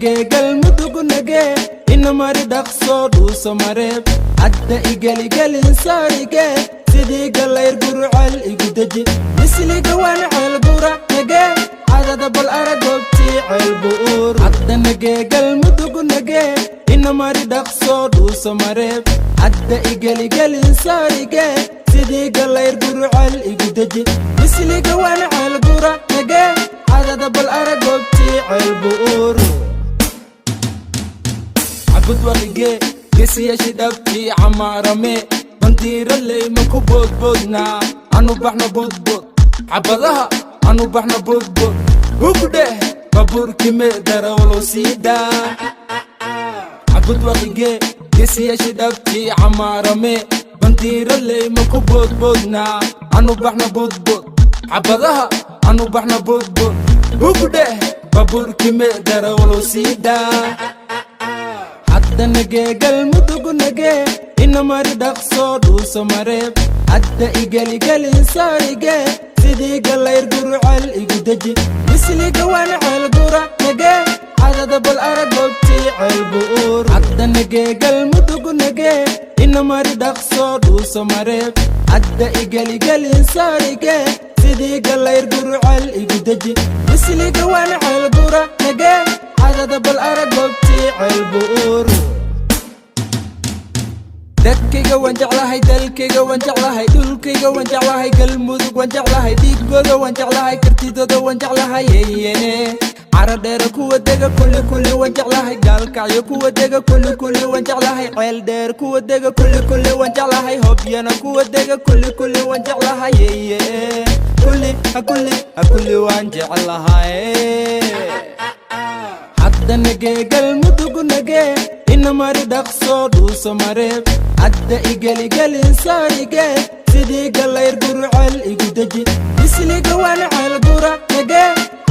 nage galmudug nage ina mari dhaqso dhuuso mareeb hadda igelgelin saarige sidii galayr gurucal igu deji isliga waan ceel gura nage adada bal aragobti ceel buur hadda nage galmudug nage ina mari dhaqso dhuuso mareeb hadda igelgelin saarige sidii galayr gurucal igu deji isliga waan ceel gura nage adada bal aragobti ceel buur عبد ورقي قسي شدبتي عمارمي بنطير اللي مكو بود بودنا عنو بحنا بود بود عبدها عنو بحنا بود بود وقده بابور كمي دارا ولو سيدا عبد ورقي قسي شدبتي عمارمي بنطير اللي مكو بود بودنا عنو بحنا بود بود عبدها عنو بحنا بود بود وقده بابور كمي دارا ولو سيدا hadda nage galmudug nage ina mari dhaqso dhuuso mareeb hadda igelgelin saarige sidii galayr gurucal igu deji isliga waan ceel gura nage adada bal aragobti ceel buur hadda nage galmudug nage ina mari dhaqso dhuuso mareeb hadda igelgelin saarige sidii galayr gurucal igu deji isliga waan ceel gura nage adada bal aragobti ceel buur dadkayga waan jeclahay dalkayga waan jeclahay dhulkayga waan jeclahay galmudug waan jeclahay dhiigooda waan jeclahay kartidooda waan jeclahay yeeyene cara dheer kuwa dega kulli waan jeclahay gaalkacyo kuwa dega kulli waan jeclahay ceel dheer kuwa dega kulli waan jeclahay hobyana kuwa dega kulli waan jeclahay yeeye kulli waan jeclahay hadda nage galmudug nage ina mari dhaqso dhuuso mareeb hadda igelgelin saarige sidii galayr gurucal igu deji isliga waan ceel gura nage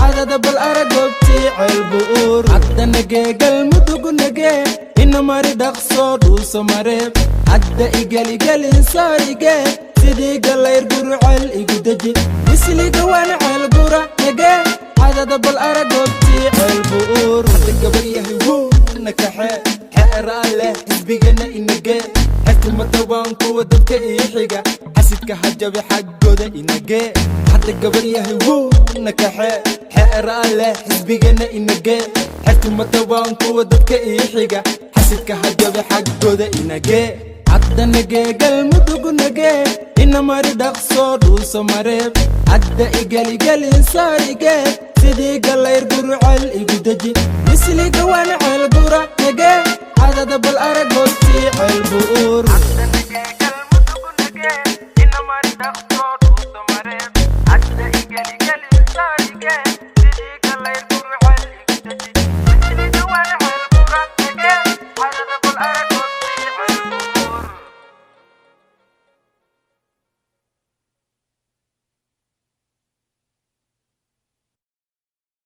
adada bal aragobti ceel buur hadda nage galmudug nage ina mari dhaqso dhuuso mareeb hadda igelgelin saarige sidii galayr gurucal igu deji isliga waan ceel gura nage adada bal aragobti ceel buur hadda gabaryahay wuu nakaxe xeeraale isbigana inage حكمة وانكو دبك إيحيقا حسدك حجب حقودا إناقي حتى قبر يهيوو نكاحي حقراله حسبيقنا إناقي حكمة وانكو دبك إيحيقا حسدك حجب حقودا إناقي حتى نقي قلمدوق نقي إنا ماري دقصو دوسو مريب حتى إقالي إنساريقي سيدي قالا يرقرو عال إيقودجي يسلي قوانا عال قورا نقي هذا دبل أرقوتي عال بؤور